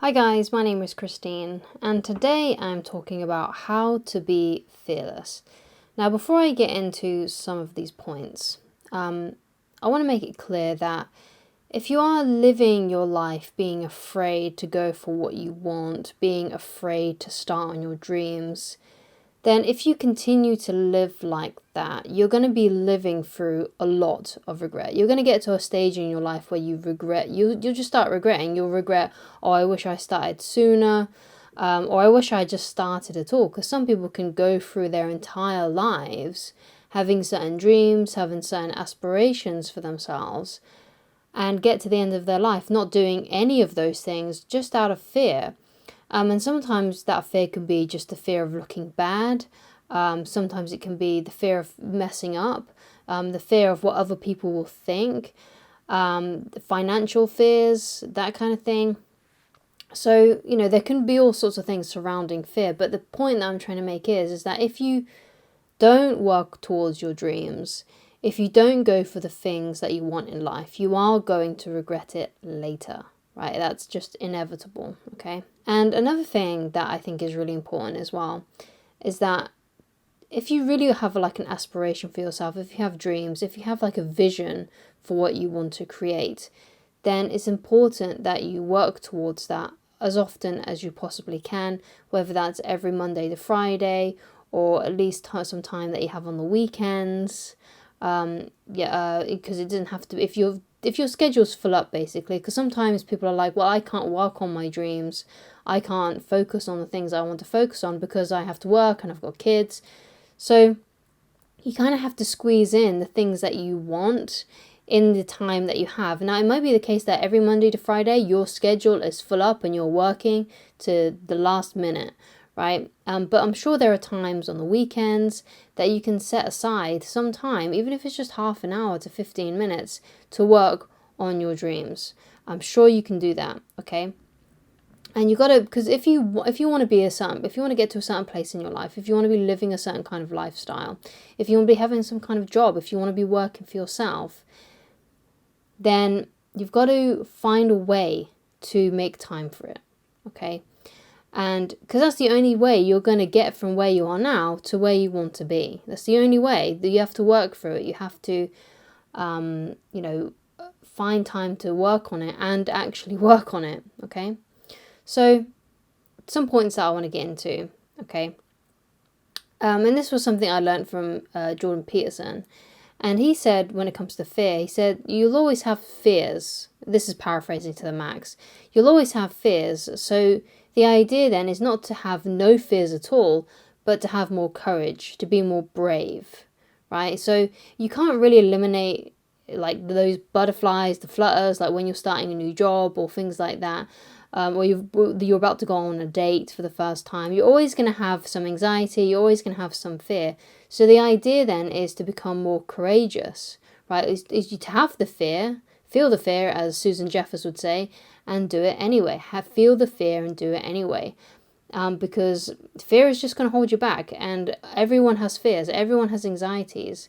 Hi guys, my name is Christine, and today I'm talking about how to be fearless. Now, before I get into some of these points, I want to make it clear that if you are living your life being afraid to go for what you want, being afraid to start on your dreams, then if you continue to live like that, you're going to be living through a lot of regret. You're going to get to a stage in your life where you regret, you'll just start regretting. You'll regret, oh, I wish I started sooner, or I wish I just started at all. Because some people can go through their entire lives having certain dreams, having certain aspirations for themselves, and get to the end of their life not doing any of those things just out of fear. And sometimes that fear can be just the fear of looking bad. Sometimes it can be the fear of messing up, the fear of what other people will think, financial fears, that kind of thing. So, there can be all sorts of things surrounding fear. But the point that I'm trying to make is that if you don't work towards your dreams, if you don't go for the things that you want in life, you are going to regret it later, right? That's just inevitable, okay? And another thing that I think is really important as well is that if you really have like an aspiration for yourself, if you have dreams, if you have like a vision for what you want to create, then it's important that you work towards that as often as you possibly can, whether that's every Monday to Friday or at least some time that you have on the weekends. Because it doesn't have to. If your schedule's full up, basically, because sometimes people are like, well, I can't work on my dreams, I can't focus on the things I want to focus on because I have to work and I've got kids. So you kind of have to squeeze in the things that you want in the time that you have. Now, it might be the case that every Monday to Friday your schedule is full up and you're working to the last minute, right? But I'm sure there are times on the weekends that you can set aside some time, even if it's just half an hour to 15 minutes, to work on your dreams. I'm sure you can do that, okay? And you gotta, because if you want to be if you want to get to a certain place in your life, if you want to be living a certain kind of lifestyle, if you want to be having some kind of job, if you want to be working for yourself, then you've got to find a way to make time for it, okay? And because that's the only way you're going to get from where you are now to where you want to be. That's the only way. That you have to work through it. You have to, find time to work on it and actually work on it, okay? So, some points that I want to get into, okay? And this was something I learned from Jordan Peterson. And he said, when it comes to fear, he said, you'll always have fears. This is paraphrasing to the max. You'll always have fears. So the idea then is not to have no fears at all, but to have more courage, to be more brave, right? So you can't really eliminate like those butterflies, the flutters, like when you're starting a new job or things like that. Or you're about to go on a date for the first time, you're always going to have some anxiety, you're always going to have some fear. So the idea then is to become more courageous, right? Is you to have the fear, feel the fear, as Susan Jeffers would say, and do it anyway. Feel the fear and do it anyway. Because fear is just going to hold you back, and everyone has fears, everyone has anxieties.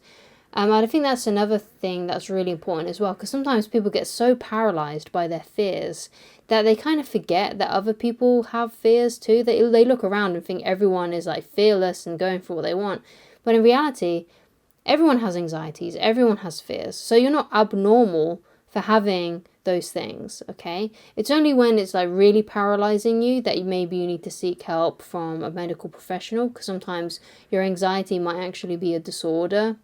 And I think that's another thing that's really important as well, because sometimes people get so paralyzed by their fears that they kind of forget that other people have fears too. They look around and think everyone is like fearless and going for what they want. But in reality, everyone has anxieties, everyone has fears. So you're not abnormal for having those things, okay? It's only when it's like really paralyzing you that maybe you need to seek help from a medical professional, because sometimes your anxiety might actually be a disorder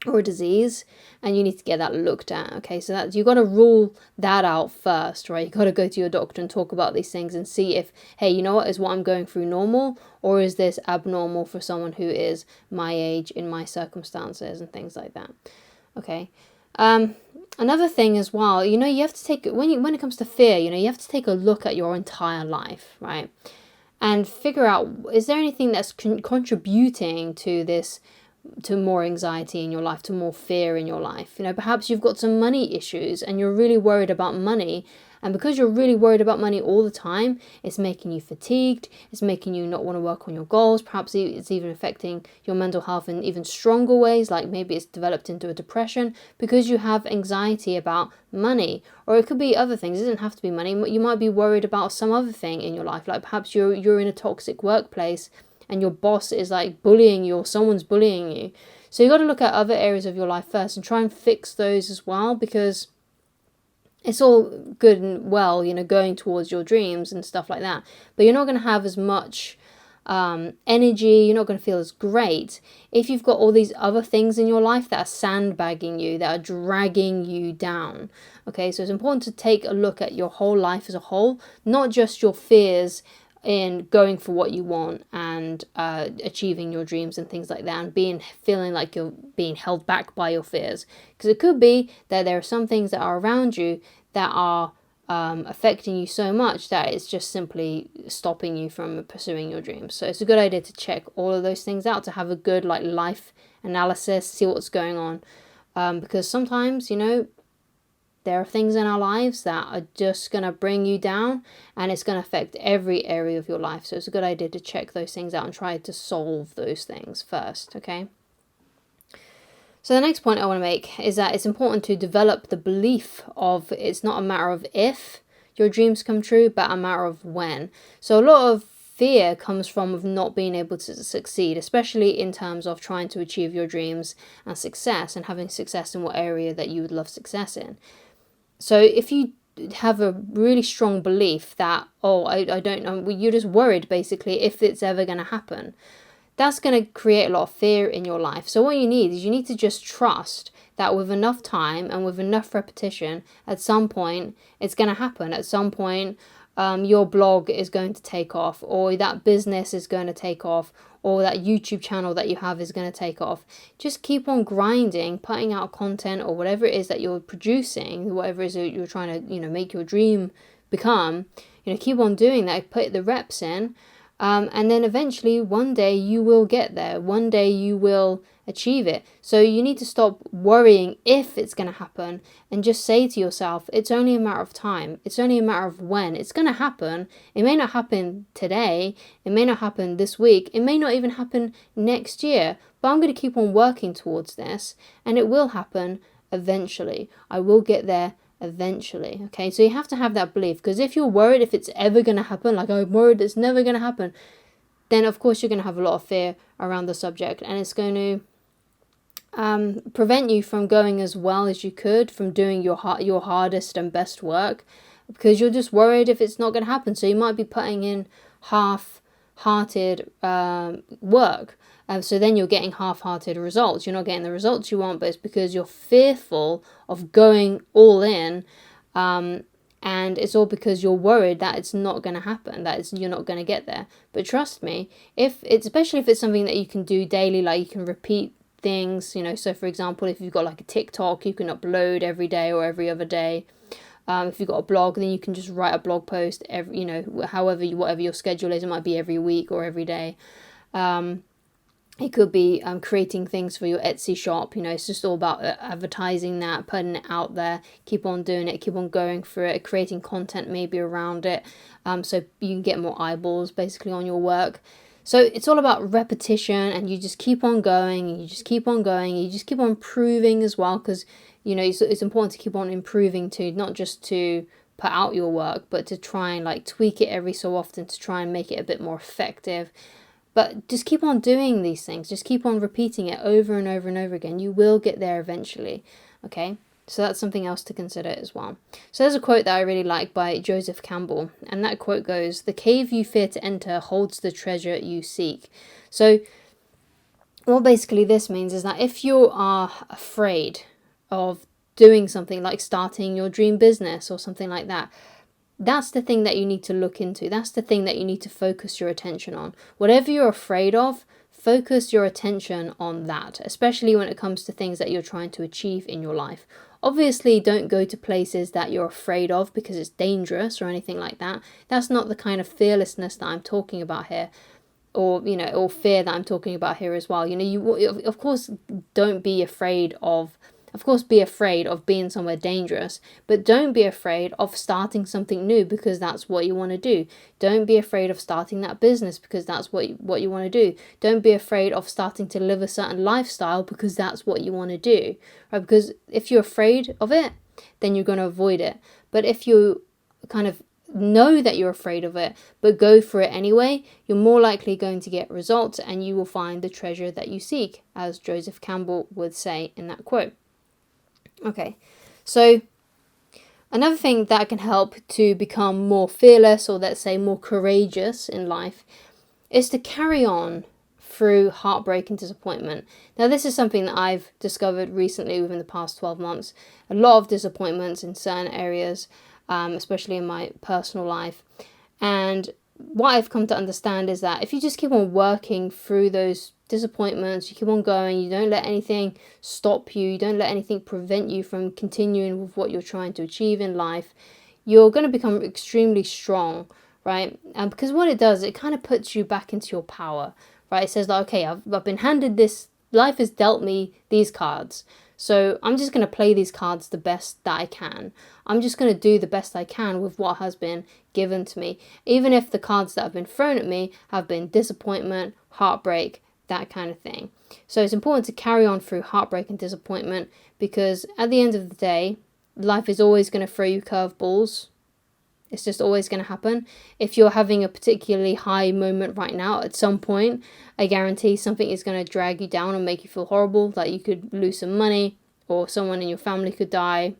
or a disease, and you need to get that looked at, okay? So that you got to rule that out first, right? You got to go to your doctor and talk about these things and see if, hey, you know what, is what I'm going through normal, or is this abnormal for someone who is my age, in my circumstances, and things like that, okay? Another thing as well, you have to take, when it comes to fear, you have to take a look at your entire life, right? And figure out, is there anything that's contributing to this, to more anxiety in your life, to more fear in your life? Perhaps you've got some money issues and you're really worried about money, And because you're really worried about money all the time, it's making you fatigued. It's making you not want to work on your goals. Perhaps it's even affecting your mental health in even stronger ways, like maybe it's developed into a depression because you have anxiety about money. Or it could be other things. It doesn't have to be money. You might be worried about some other thing in your life, like perhaps you're in a toxic workplace and your boss is like bullying you, or someone's bullying you. So you got to look at other areas of your life first and try and fix those as well, because it's all good and well, going towards your dreams and stuff like that, but you're not going to have as much energy. You're not going to feel as great if you've got all these other things in your life that are sandbagging you, that are dragging you down. Okay, so it's important to take a look at your whole life as a whole, not just your fears in going for what you want and achieving your dreams and things like that, and feeling like you're being held back by your fears. Because it could be that there are some things that are around you that are affecting you so much that it's just simply stopping you from pursuing your dreams. So it's a good idea to check all of those things out, to have a good life analysis, see what's going on, because sometimes there are things in our lives that are just going to bring you down, and it's going to affect every area of your life. So it's a good idea to check those things out and try to solve those things first, okay? So the next point I want to make is that it's important to develop the belief of it's not a matter of if your dreams come true, but a matter of when. So a lot of fear comes from of not being able to succeed, especially in terms of trying to achieve your dreams and success, and having success in what area that you would love success in. So if you have a really strong belief that, I don't know, you're just worried basically if it's ever going to happen, that's going to create a lot of fear in your life. So what you need to just trust that with enough time and with enough repetition, at some point it's going to happen. At some point your blog is going to take off, or that business is going to take off, or that YouTube channel that you have is going to take off. Just keep on grinding, putting out content, or whatever it is that you're producing, whatever it is that you're trying to, make your dream become. Keep on doing that, put the reps in, and then eventually one day you will get there. One day you will achieve it. So you need to stop worrying if it's going to happen and just say to yourself, it's only a matter of time. It's only a matter of when. It's going to happen. It may not happen today. It may not happen this week. It may not even happen next year. But I'm going to keep on working towards this, and it will happen eventually. I will get there eventually. Okay, so you have to have that belief, because if you're worried if it's ever going to happen, like I'm worried it's never going to happen, then of course you're going to have a lot of fear around the subject, and it's going to prevent you from going as well as you could, from doing your hardest and best work, because you're just worried if it's not going to happen. So you might be putting in half-hearted work. So then you're getting half-hearted results. You're not getting the results you want, but it's because you're fearful of going all in, and it's all because you're worried that it's not going to happen, you're not going to get there. But trust me, especially if it's something that you can do daily, like you can repeat things, so for example, if you've got like a TikTok, you can upload every day or every other day. If you've got a blog, then you can just write a blog post every, whatever your schedule is. It might be every week or every day. It could be creating things for your Etsy shop. It's just all about advertising that, putting it out there. Keep on doing it, keep on going for it, creating content maybe around it, so you can get more eyeballs basically on your work. So it's all about repetition, and you just keep on going, and you just keep on going, and you just keep on improving as well, because it's important to keep on improving too, not just to put out your work, but to try and tweak it every so often to try and make it a bit more effective. But just keep on doing these things, just keep on repeating it over and over and over again. You will get there eventually, okay? So that's something else to consider as well. So there's a quote that I really like by Joseph Campbell, and that quote goes, "The cave you fear to enter holds the treasure you seek." So what basically this means is that if you are afraid of doing something like starting your dream business or something like that, that's the thing that you need to look into. That's the thing that you need to focus your attention on. Whatever you're afraid of, focus your attention on that, especially when it comes to things that you're trying to achieve in your life. Obviously, don't go to places that you're afraid of because it's dangerous or anything like that. That's not the kind of fearlessness that I'm talking about here, or fear that I'm talking about here as well. You of course don't be afraid of Of course, be afraid of being somewhere dangerous, but don't be afraid of starting something new because that's what you want to do. Don't be afraid of starting that business because that's what you want to do. Don't be afraid of starting to live a certain lifestyle because that's what you want to do, right? Because if you're afraid of it, then you're going to avoid it. But if you kind of know that you're afraid of it, but go for it anyway, you're more likely going to get results and you will find the treasure that you seek, as Joseph Campbell would say in that quote. Okay, so another thing that can help to become more fearless, or let's say more courageous in life, is to carry on through heartbreak and disappointment. Now, this is something that I've discovered recently within the past 12 months. A lot of disappointments in certain areas, especially in my personal life. And what I've come to understand is that if you just keep on working through those disappointments, you keep on going, you don't let anything stop you, you don't let anything prevent you from continuing with what you're trying to achieve in life, you're going to become extremely strong, right? And because what it does, it kind of puts you back into your power, right? It says like, okay, I've been handed this, life has dealt me these cards. So I'm just going to play these cards the best that I can. I'm just going to do the best I can with what has been given to me. Even if the cards that have been thrown at me have been disappointment, heartbreak, that kind of thing. So it's important to carry on through heartbreak and disappointment, because at the end of the day, life is always going to throw you curveballs. It's just always going to happen. If you're having a particularly high moment right now, at some point, I guarantee something is going to drag you down and make you feel horrible. Like you could lose some money, or someone in your family could die.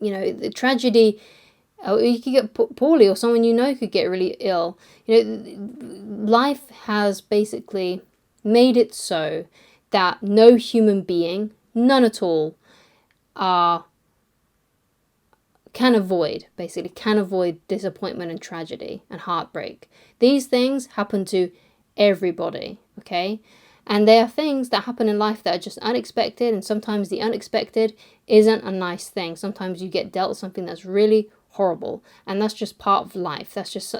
You know, the tragedy, or you could get poorly, or someone you know could get really ill. You know, life has basically made it so that no human being, none at all, can avoid disappointment and tragedy and heartbreak. These things happen to everybody, okay? And they are things that happen in life that are just unexpected, and sometimes the unexpected isn't a nice thing. Sometimes you get dealt something that's really horrible, and that's just part of life. That's just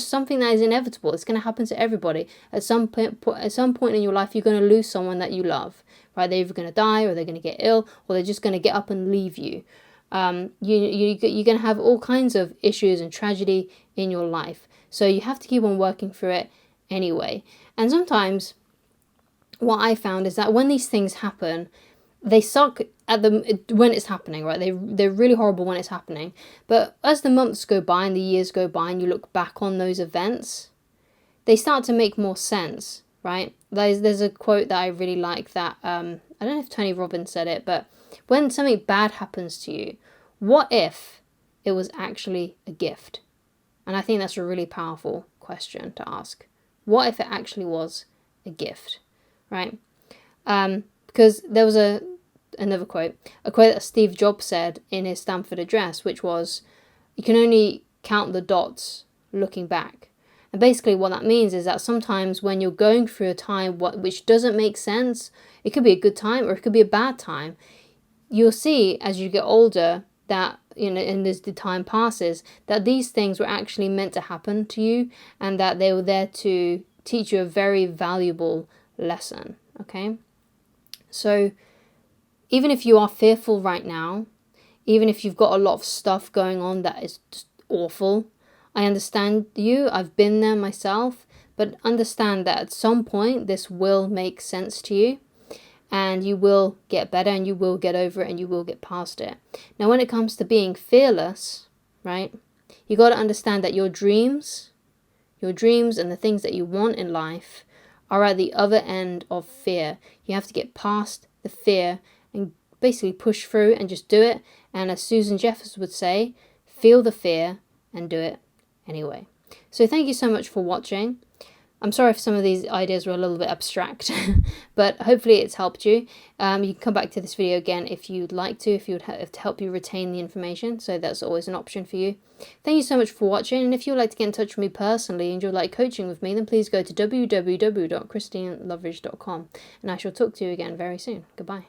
something that is inevitable. It's going to happen to everybody. At some point in your life, you're going to lose someone that you love, right? They're either going to die, or they're going to get ill, or they're just going to get up and leave you. You're going to have all kinds of issues and tragedy in your life. So you have to keep on working through it anyway. And sometimes what I found is that when these things happen, they suck when it's happening, right? They're really horrible when it's happening. But as the months go by and the years go by and you look back on those events, they start to make more sense, right? There's a quote that I really like that, I don't know if Tony Robbins said it, but when something bad happens to you, what if it was actually a gift? And I think that's a really powerful question to ask. What if it actually was a gift, right? Because there was another quote, a quote that Steve Jobs said in his Stanford address, which was, you can only count the dots looking back. And basically what that means is that sometimes when you're going through a time which doesn't make sense, it could be a good time or it could be a bad time, you'll see as you get older that, you know, and as the time passes, that these things were actually meant to happen to you, and that they were there to teach you a very valuable lesson, okay? So even if you are fearful right now, even if you've got a lot of stuff going on that is just awful, I understand you, I've been there myself, but understand that at some point this will make sense to you, and you will get better, and you will get over it, and you will get past it. Now, when it comes to being fearless, right, you got to understand that your dreams and the things that you want in life are at the other end of fear. You have to get past the fear and basically push through and just do it. And as Susan Jeffers would say, feel the fear and do it anyway. So thank you so much for watching. I'm sorry if some of these ideas were a little bit abstract, but hopefully it's helped you. You can come back to this video again if you'd like to, if you would have to help you retain the information, so that's always an option for you. Thank you so much for watching, and if you'd like to get in touch with me personally and you'd like coaching with me, then please go to www.christineloveridge.com, and I shall talk to you again very soon. Goodbye.